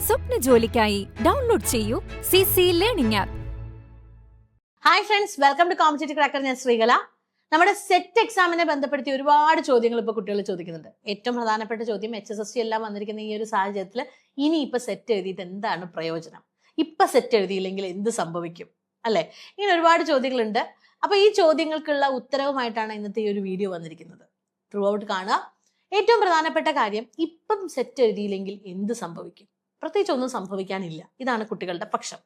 സ്വപ്ന ജോലിക്കായി ഡൗൺലോഡ് ചെയ്യൂ CC learning app. Hi friends, welcome to competitive cracker. ഞാൻ ശ്രീകല. നമ്മുടെ സെറ്റ് എക്സാമിനെ ബന്ധപ്പെടുത്തി ഒരുപാട് ചോദ്യങ്ങൾ ഇപ്പോൾ കുട്ടികൾ ചോദിക്കുന്നുണ്ട്. ഏറ്റവും പ്രധാനപ്പെട്ട ചോദ്യം, HSSC എല്ലാം വന്നിരിക്കുന്ന ഈ ഒരു സാഹചര്യത്തിൽ ഇനി ഇപ്പൊ സെറ്റ് എഴുതിയിട്ട് എന്താണ് പ്രയോജനം, ഇപ്പൊ സെറ്റ് എഴുതിയില്ലെങ്കിൽ എന്ത് സംഭവിക്കും, അല്ലെ? ഇങ്ങനെ ഒരുപാട് ചോദ്യങ്ങളുണ്ട്. അപ്പൊ ഈ ചോദ്യങ്ങൾക്കുള്ള ഉത്തരവുമായിട്ടാണ് ഇന്നത്തെ ഈ ഒരു വീഡിയോ വന്നിരിക്കുന്നത്. ത്രൂ ഔട്ട് കാണുക. ഏറ്റവും പ്രധാനപ്പെട്ട കാര്യം, ഇപ്പം സെറ്റ് എഴുതിയില്ലെങ്കിൽ എന്ത് സംഭവിക്കും? പ്രത്യേകിച്ച് ഒന്നും സംഭവിക്കാനില്ല. ഇതാണ് കുട്ടികളുടെ പക്ഷം.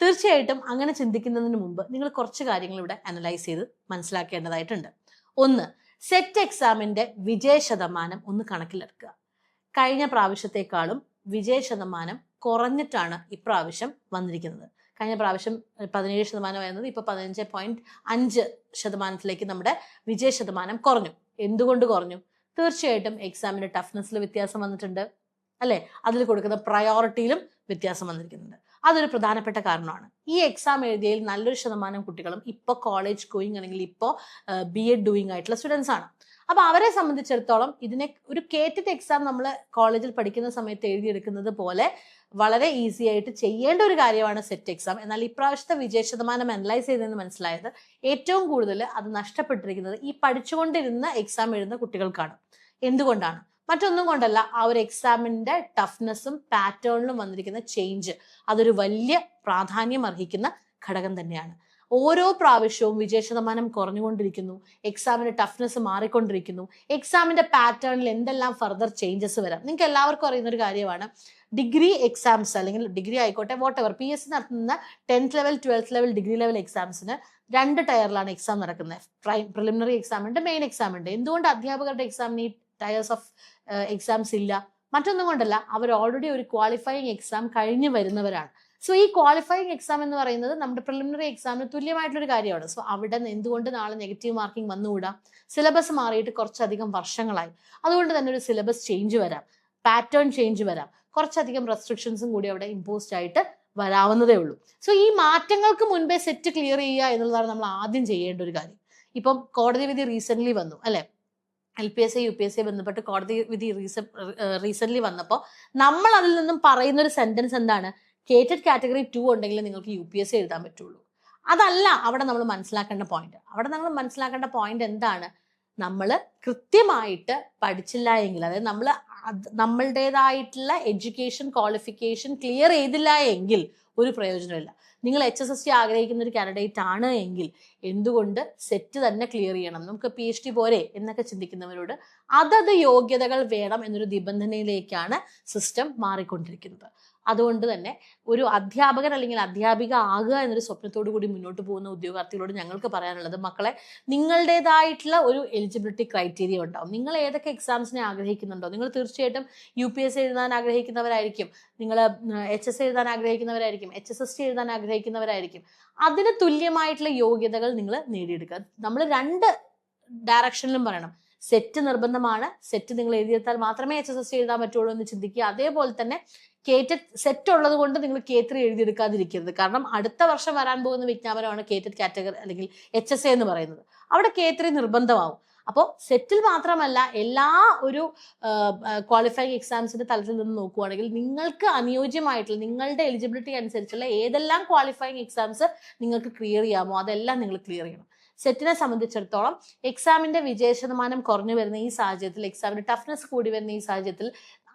തീർച്ചയായിട്ടും അങ്ങനെ ചിന്തിക്കുന്നതിന് മുമ്പ് നിങ്ങൾ കുറച്ച് കാര്യങ്ങൾ ഇവിടെ അനലൈസ് ചെയ്ത് മനസ്സിലാക്കേണ്ടതായിട്ടുണ്ട്. ഒന്ന്, സെറ്റ് എക്സാമിന്റെ വിജയ ശതമാനം ഒന്ന് കണക്കിലെടുക്കുക. കഴിഞ്ഞ പ്രാവശ്യത്തെക്കാളും വിജയ ശതമാനം കുറഞ്ഞിട്ടാണ് ഇപ്രാവശ്യം വന്നിരിക്കുന്നത്. കഴിഞ്ഞ പ്രാവശ്യം 17% ഇപ്പൊ 15.5% നമ്മുടെ വിജയ ശതമാനം കുറഞ്ഞു. എന്തുകൊണ്ട് കുറഞ്ഞു? തീർച്ചയായിട്ടും എക്സാമിന്റെ ടഫ്നെസ്സിൽ വ്യത്യാസം വന്നിട്ടുണ്ട്, അല്ലെ? അതിൽ കൊടുക്കുന്ന പ്രയോറിറ്റിയിലും വ്യത്യാസം വന്നിരിക്കുന്നുണ്ട്. അതൊരു പ്രധാനപ്പെട്ട കാരണമാണ്. ഈ എക്സാം എഴുതിയതിൽ നല്ലൊരു ശതമാനം കുട്ടികളും ഇപ്പോൾ കോളേജ് ഗോയിങ് അല്ലെങ്കിൽ ഇപ്പോൾ BEd ഡൂയിങ് ആയിട്ടുള്ള സ്റ്റുഡൻസ് ആണ്. അപ്പൊ അവരെ സംബന്ധിച്ചിടത്തോളം ഇതിനെ ഒരു കേറ്റഡ് എക്സാം നമ്മൾ കോളേജിൽ പഠിക്കുന്ന സമയത്ത് എഴുതിയെടുക്കുന്നത് പോലെ വളരെ ഈസി ആയിട്ട് ചെയ്യേണ്ട ഒരു കാര്യമാണ് സെറ്റ് എക്സാം. എന്നാൽ ഇപ്രാവശ്യത്തെ വിജയ ശതമാനം അനലൈസ് ചെയ്തെന്ന് മനസ്സിലായത് ഏറ്റവും കൂടുതൽ അത് നഷ്ടപ്പെട്ടിരിക്കുന്നത് ഈ പഠിച്ചുകൊണ്ടിരുന്ന എക്സാം എഴുതുന്ന കുട്ടികൾക്കാണ്. എന്തുകൊണ്ടാണ്? മറ്റൊന്നും കൊണ്ടല്ല, ആ ഒരു എക്സാമിന്റെ ടഫ്നെസ്സും പാറ്റേണിലും വന്നിരിക്കുന്ന ചേഞ്ച് അതൊരു വലിയ പ്രാധാന്യം അർഹിക്കുന്ന ഘടകം തന്നെയാണ്. ഓരോ പ്രാവശ്യവും വിജയ ശതമാനം കുറഞ്ഞുകൊണ്ടിരിക്കുന്നു, എക്സാമിന്റെ ടഫ്നെസ് മാറിക്കൊണ്ടിരിക്കുന്നു, എക്സാമിന്റെ പാറ്റേണിൽ എന്തെല്ലാം ഫർദർ ചേഞ്ചസ് വരാം. നിങ്ങൾക്ക് എല്ലാവർക്കും അറിയുന്ന ഒരു കാര്യമാണ്, ഡിഗ്രി എക്സാംസ് അല്ലെങ്കിൽ ഡിഗ്രി ആയിക്കോട്ടെ whatever PSC നടത്തുന്ന 10th level 12th level degree level എക്സാംസിന് 2 ടയറിലാണ് എക്സാം നടക്കുന്നത്. പ്രിലിമിനറി എക്സാം ഉണ്ട്, മെയിൻ എക്സാം ഉണ്ട്. എന്തുകൊണ്ട് അധ്യാപകരുടെ എക്സാമിന് ഈ ടയേഴ്സ് ഓഫ് എക്സാംസ് ഇല്ല? മറ്റൊന്നും കൊണ്ടല്ല, അവർ ഓൾറെഡി ഒരു ക്വാളിഫയിങ് എക്സാം കഴിഞ്ഞ് വരുന്നവരാണ്. സോ ഈ ക്വാളിഫയിങ് എക്സാം എന്ന് പറയുന്നത് നമ്മുടെ പ്രിലിമിനറി എക്സാമിന് തുല്യമായിട്ടുള്ളൊരു കാര്യമാണ്. സോ അവിടെ എന്തുകൊണ്ട് നാളെ നെഗറ്റീവ് മാർക്കിംഗ് വന്നുകൂടാ? സിലബസ് മാറിയിട്ട് കുറച്ചധികം വർഷങ്ങളായി. അതുകൊണ്ട് തന്നെ ഒരു സിലബസ് ചേഞ്ച് വരാം, പാറ്റേൺ ചേഞ്ച് വരാം, കുറച്ചധികം റെസ്ട്രിക്ഷൻസും കൂടി അവിടെ ഇമ്പോസ്ഡ് ആയിട്ട് വരാവുന്നതേ ഉള്ളൂ. സോ ഈ മാറ്റങ്ങൾക്ക് മുൻപേ സെറ്റ് ക്ലിയർ ചെയ്യുക എന്നുള്ളതാണ് നമ്മൾ ആദ്യം ചെയ്യേണ്ട ഒരു കാര്യം. ഇപ്പം കോടതി വിധി റീസെന്റ് വന്നു, അല്ലെ? LPSC UPSC ബന്ധപ്പെട്ട് കോടതി വിധി റീസെന്റ് വന്നപ്പോൾ നമ്മൾ അതിൽ നിന്നും പറയുന്ന ഒരു സെന്റൻസ് എന്താണ്? കേറ്റഡ് കാറ്റഗറി 2 ഉണ്ടെങ്കിൽ നിങ്ങൾക്ക് UPSC എഴുതാൻ പറ്റുള്ളൂ. അതല്ല അവിടെ നമ്മൾ മനസ്സിലാക്കേണ്ട പോയിന്റ്. അവിടെ നമ്മൾ മനസ്സിലാക്കേണ്ട പോയിന്റ് എന്താണ്? നമ്മൾ കൃത്യമായിട്ട് പഠിച്ചില്ല എങ്കിൽ, അതായത് നമ്മൾ നമ്മളുടേതായിട്ടുള്ള എഡ്യൂക്കേഷൻ ക്വാളിഫിക്കേഷൻ ക്ലിയർ ചെയ്തില്ല എങ്കിൽ ഒരു പ്രയോജനമില്ല. നിങ്ങൾ HSSC ആഗ്രഹിക്കുന്ന ഒരു കാൻഡിഡേറ്റ് ആണ് എങ്കിൽ എന്തുകൊണ്ട് സെറ്റ് തന്നെ ക്ലിയർ ചെയ്യണം, നമുക്ക് PhD പോരെ എന്നൊക്കെ ചിന്തിക്കുന്നവരോട് അതത് യോഗ്യതകൾ വേണം എന്നൊരു നിബന്ധനയിലേക്കാണ് സിസ്റ്റം മാറിക്കൊണ്ടിരിക്കുന്നത്. അതുകൊണ്ട് തന്നെ ഒരു അധ്യാപകൻ അല്ലെങ്കിൽ അധ്യാപിക ആകുക എന്നൊരു സ്വപ്നത്തോടു കൂടി മുന്നോട്ട് പോകുന്ന ഉദ്യോഗാർത്ഥികളോട് ഞങ്ങൾക്ക് പറയാനുള്ളത്, മക്കളെ, നിങ്ങളുടേതായിട്ടുള്ള ഒരു എലിജിബിലിറ്റി ക്രൈറ്റീരിയ ഉണ്ടാവും. നിങ്ങൾ ഏതൊക്കെ എക്സാംസിനെ ആഗ്രഹിക്കുന്നുണ്ടോ, നിങ്ങൾ തീർച്ചയായിട്ടും UPSC എഴുതാൻ ആഗ്രഹിക്കുന്നവരായിരിക്കും, നിങ്ങൾ HS എഴുതാൻ ആഗ്രഹിക്കുന്നവരായിരിക്കും, HSSC എഴുതാൻ ആഗ്രഹിക്കുന്നവരായിരിക്കും. അതിന് തുല്യമായിട്ടുള്ള യോഗ്യതകൾ നിങ്ങൾ നേടിയെടുക്കുക. നമ്മൾ 2 ഡയറക്ഷനിലും പറയണം. സെറ്റ് നിർബന്ധമാണ്, സെറ്റ് നിങ്ങൾ എഴുതിയെടുത്താൽ മാത്രമേ HSSC എഴുതാൻ പറ്റുള്ളൂ എന്ന് ചിന്തിക്കുക. അതേപോലെ തന്നെ കേറ്റഡ് സെറ്റ് ഉള്ളത് കൊണ്ട് നിങ്ങൾ K3 എഴുതിയെടുക്കാതിരിക്കരുത്. കാരണം അടുത്ത വർഷം വരാൻ പോകുന്ന വിജ്ഞാപനമാണ് കേറ്റഡ് കാറ്റഗറി അല്ലെങ്കിൽ HSA എന്ന് പറയുന്നത്. അവിടെ K3 നിർബന്ധമാവും. അപ്പോൾ സെറ്റിൽ മാത്രമല്ല, എല്ലാ ഒരു ക്വാളിഫയിങ് എക്സാംസിന്റെ തലത്തിൽ നിന്ന് നോക്കുകയാണെങ്കിൽ നിങ്ങൾക്ക് അനുയോജ്യമായിട്ടുള്ള നിങ്ങളുടെ എലിജിബിലിറ്റി അനുസരിച്ചുള്ള ഏതെല്ലാം ക്വാളിഫയിങ് എക്സാംസ് നിങ്ങൾക്ക് ക്ലിയർ ചെയ്യാമോ അതെല്ലാം നിങ്ങൾ ക്ലിയർ ചെയ്യണം. സെറ്റിനെ സംബന്ധിച്ചിടത്തോളം എക്സാമിന്റെ വിജയ ശതമാനം കുറഞ്ഞു വരുന്ന ഈ സാഹചര്യത്തിൽ, എക്സാമിന്റെ ടഫ്നെസ് കൂടി വരുന്ന ഈ സാഹചര്യത്തിൽ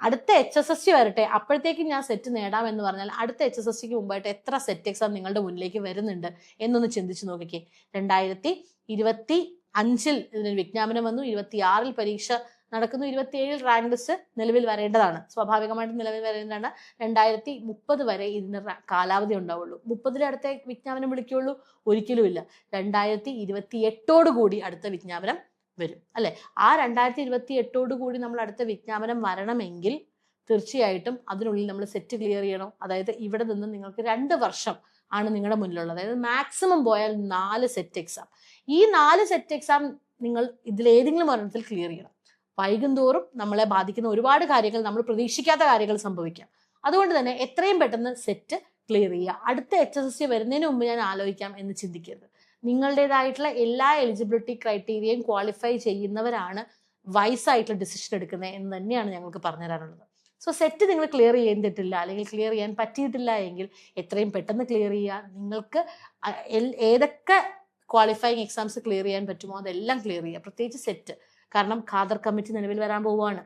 അടുത്ത HSSC വരട്ടെ, അപ്പോഴത്തേക്കും ഞാൻ സെറ്റ് നേടാം എന്ന് പറഞ്ഞാൽ അടുത്ത HSSCക്ക് മുമ്പായിട്ട് എത്ര സെറ്റ് എക്സാം നിങ്ങളുടെ മുന്നിലേക്ക് വരുന്നുണ്ട് എന്നൊന്ന് ചിന്തിച്ചു നോക്കിക്കേ. 2025 ഇതിന് വിജ്ഞാപനം വന്നു, 26 പരീക്ഷ നടക്കുന്നു, 27 റാങ്ക് ലിസ്റ്റ് നിലവിൽ വരേണ്ടതാണ്. സ്വാഭാവികമായിട്ടും നിലവിൽ വരേണ്ടതാണ്. 2030 വരെ ഇതിന് കാലാവധി ഉണ്ടാവുള്ളൂ. 30 അടുത്ത വിജ്ഞാപനം വിളിക്കുള്ളൂ? ഒരിക്കലുമില്ല. 2028 കൂടി അടുത്ത വിജ്ഞാപനം വരും, അല്ലെ? ആ 2028 കൂടി നമ്മൾ അടുത്ത വിജ്ഞാപനം വരണമെങ്കിൽ തീർച്ചയായിട്ടും അതിനുള്ളിൽ നമ്മൾ സെറ്റ് ക്ലിയർ ചെയ്യണം. അതായത് ഇവിടെ നിന്ന് നിങ്ങൾക്ക് 2 വർഷം ആണ് നിങ്ങളുടെ മുന്നിലുള്ളത്. അതായത് മാക്സിമം പോയാൽ 4 സെറ്റ് എക്സാം. ഈ 4 സെറ്റ് എക്സാം നിങ്ങൾ ഇതിലേതെങ്കിലും ഒരെണ്ണത്തിൽ ക്ലിയർ ചെയ്യണം. വൈകുന്തോറും നമ്മളെ ബാധിക്കുന്ന ഒരുപാട് കാര്യങ്ങൾ, നമ്മൾ പ്രതീക്ഷിക്കാത്ത കാര്യങ്ങൾ സംഭവിക്കാം. അതുകൊണ്ട് തന്നെ എത്രയും പെട്ടെന്ന് സെറ്റ് ക്ലിയർ ചെയ്യുക. അടുത്ത HSSC വരുന്നതിന് മുമ്പ് ഞാൻ ആലോചിക്കാം എന്ന് ചിന്തിക്കരുത്. നിങ്ങളുടേതായിട്ടുള്ള എല്ലാ എലിജിബിലിറ്റി ക്രൈറ്റീരിയയും ക്വാളിഫൈ ചെയ്യുന്നവരാണ് വൈസ് ആയിട്ടുള്ള ഡിസിഷൻ എടുക്കുന്നത് എന്ന് തന്നെയാണ് ഞങ്ങൾക്ക് പറഞ്ഞു തരാനുള്ളത്. സോ സെറ്റ് നിങ്ങൾ ക്ലിയർ ചെയ്തിട്ടില്ല അല്ലെങ്കിൽ ക്ലിയർ ചെയ്യാൻ പറ്റിയിട്ടില്ല എങ്കിൽ എത്രയും പെട്ടെന്ന് ക്ലിയർ ചെയ്യുക. നിങ്ങൾക്ക് ഏതൊക്കെ ക്വാളിഫയിങ് എക്സാംസ് ക്ലിയർ ചെയ്യാൻ പറ്റുമോ അതെല്ലാം ക്ലിയർ ചെയ്യുക, പ്രത്യേകിച്ച് സെറ്റ്. കാരണം ഖാദർ കമ്മിറ്റി നിലവിൽ വരാൻ പോവുകയാണ്.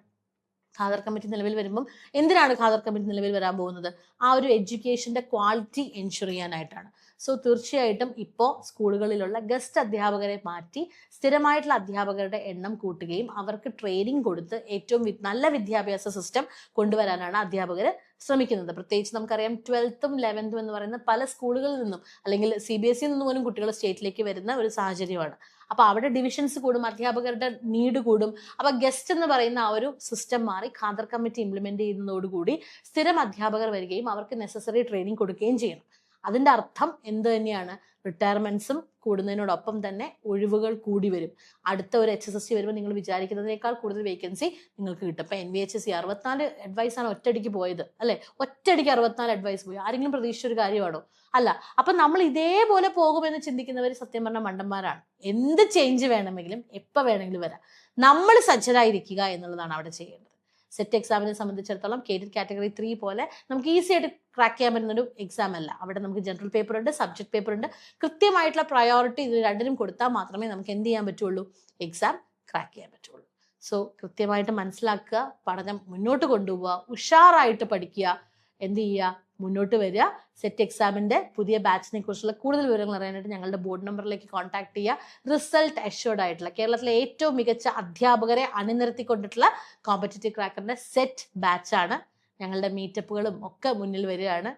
ഖാദർ കമ്മിറ്റി നിലവിൽ വരുമ്പം എന്തിനാണ് ഖാദർ കമ്മിറ്റി നിലവിൽ വരാൻ പോകുന്നത്? ആ ഒരു എഡ്യൂക്കേഷന്റെ ക്വാളിറ്റി എൻഷുർ ചെയ്യാനായിട്ടാണ്. സോ തീർച്ചയായിട്ടും ഇപ്പോൾ സ്കൂളുകളിലുള്ള ഗസ്റ്റ് അധ്യാപകരെ മാറ്റി സ്ഥിരമായിട്ടുള്ള അധ്യാപകരുടെ എണ്ണം കൂട്ടുകയും അവർക്ക് ട്രെയിനിങ് കൊടുത്ത് ഏറ്റവും നല്ല വിദ്യാഭ്യാസ സിസ്റ്റം കൊണ്ടുവരാനാണ് അധ്യാപകർ ശ്രമിക്കുന്നത്. പ്രത്യേകിച്ച് നമുക്കറിയാം 12th 11th എന്ന് പറയുന്ന പല സ്കൂളുകളിൽ നിന്നും അല്ലെങ്കിൽ CBSE നിന്ന് പോലും കുട്ടികൾ സ്റ്റേറ്റിലേക്ക് വരുന്ന ഒരു സാഹചര്യമാണ്. അപ്പൊ അവിടെ ഡിവിഷൻസ് കൂടും, അധ്യാപകരുടെ നീഡ് കൂടും. അപ്പൊ ഗസ്റ്റ് എന്ന് പറയുന്ന ആ ഒരു സിസ്റ്റം മാറി ഖാദർ കമ്മിറ്റി ഇംപ്ലിമെന്റ് ചെയ്യുന്നതോടുകൂടി സ്ഥിരം അധ്യാപകർ വരികയും അവർക്ക് നെസസറി ട്രെയിനിങ് കൊടുക്കുകയും ചെയ്യണം. അതിന്റെ അർത്ഥം എന്ത് തന്നെയാണ്? റിട്ടയർമെന്റ്സും കൂടുന്നതിനോടൊപ്പം തന്നെ ഒഴിവുകൾ കൂടി വരും. അടുത്ത ഒരു HSSC വരുമ്പോൾ നിങ്ങൾ വിചാരിക്കുന്നതിനേക്കാൾ കൂടുതൽ വേക്കൻസി നിങ്ങൾക്ക് കിട്ടും. ഇപ്പൊ NVHSC 64 അഡ്വൈസാണ് ഒറ്റയടിക്ക് പോയത്, അല്ലെ? ഒറ്റയടിക്ക് 64 അഡ്വൈസ് പോയി. ആരെങ്കിലും പ്രതീക്ഷിച്ചൊരു കാര്യമാണോ? അല്ല. അപ്പൊ നമ്മൾ ഇതേപോലെ പോകുമെന്ന് ചിന്തിക്കുന്നവർ സത്യം പറഞ്ഞ മണ്ടന്മാരാണ്. എന്ത് ചേഞ്ച് വേണമെങ്കിലും എപ്പോൾ വേണമെങ്കിലും വരാം. നമ്മൾ സജ്ജരായിരിക്കുക എന്നുള്ളതാണ് അവിടെ ചെയ്യേണ്ടത്. സെറ്റ് എക്സാമിനെ സംബന്ധിച്ചിടത്തോളം കാറ്റഗറി 3 പോലെ നമുക്ക് ഈസി ആയിട്ട് ക്രാക്ക് ചെയ്യാൻ പറ്റുന്നൊരു എക്സാം അല്ല. അവിടെ നമുക്ക് ജനറൽ പേപ്പർ ഉണ്ട്, സബ്ജക്ട് പേപ്പർ ഉണ്ട്. കൃത്യമായിട്ടുള്ള പ്രയോറിറ്റി ഇത് രണ്ടിനും കൊടുത്താൽ മാത്രമേ നമുക്ക് എന്ത് ചെയ്യാൻ പറ്റുള്ളൂ? എക്സാം ക്രാക്ക് ചെയ്യാൻ പറ്റുള്ളൂ. സോ കൃത്യമായിട്ട് മനസ്സിലാക്കുക, പഠനം മുന്നോട്ട് കൊണ്ടുപോവുക, ഉഷാറായിട്ട് പഠിക്കുക, എന്ത് ചെയ്യുക? മുന്നോട്ട് വരിക. സെറ്റ് എക്സാമിന്റെ പുതിയ ബാച്ചിനെ കുറിച്ചുള്ള കൂടുതൽ വിവരങ്ങൾ അറിയാനായിട്ട് ഞങ്ങളുടെ ബോർഡ് നമ്പറിലേക്ക് കോൺടാക്ട് ചെയ്യുക. റിസൾട്ട് അഷ്യൂർഡ് ആയിട്ടുള്ള കേരളത്തിലെ ഏറ്റവും മികച്ച അധ്യാപകരെ അണിനിരത്തിക്കൊണ്ടിട്ടുള്ള കോമ്പറ്റേറ്റീവ് ക്രാക്കറിന്റെ സെറ്റ് ബാച്ചാണ്. ഞങ്ങളുടെ മീറ്റപ്പുകളും ഒക്കെ മുന്നിൽ വരികയാണ്.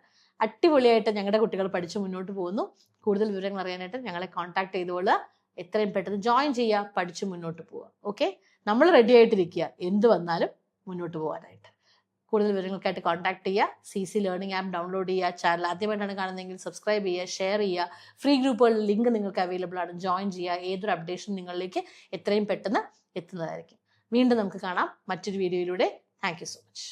അടിപൊളിയായിട്ട് ഞങ്ങളുടെ കുട്ടികൾ പഠിച്ച് മുന്നോട്ട് പോകുന്നു. കൂടുതൽ വിവരങ്ങൾ അറിയാനായിട്ട് ഞങ്ങളെ കോൺടാക്ട് ചെയ്തുകൊള്ളുക. എത്രയും പെട്ടെന്ന് ജോയിൻ ചെയ്യുക, പഠിച്ച് മുന്നോട്ട് പോവുക. ഓക്കെ, നമ്മൾ റെഡി ആയിട്ടിരിക്കുക എന്ത് വന്നാലും മുന്നോട്ട് പോകാനായിട്ട്. കൂടുതൽ വിവരങ്ങൾക്കായിട്ട് കോൺടാക്ട് ചെയ്യുക. CC ലേണിംഗ് ആപ്പ് ഡൗൺലോഡ് ചെയ്യുക. ചാനൽ ആദ്യമായിട്ടാണ് കാണുന്നതെങ്കിൽ സബ്സ്ക്രൈബ് ചെയ്യുക, ഷെയർ ചെയ്യുക. ഫ്രീ ഗ്രൂപ്പുകളുടെ ലിങ്ക് നിങ്ങൾക്ക് അവൈലബിൾ ആണ്, ജോയിൻ ചെയ്യുക. ഏതൊരു അപ്ഡേഷൻ നിങ്ങളിലേക്ക് എത്രയും പെട്ടെന്ന് എത്തുന്നതായിരിക്കും. വീണ്ടും നമുക്ക് കാണാം മറ്റൊരു വീഡിയോയിലൂടെ. Thank you so much.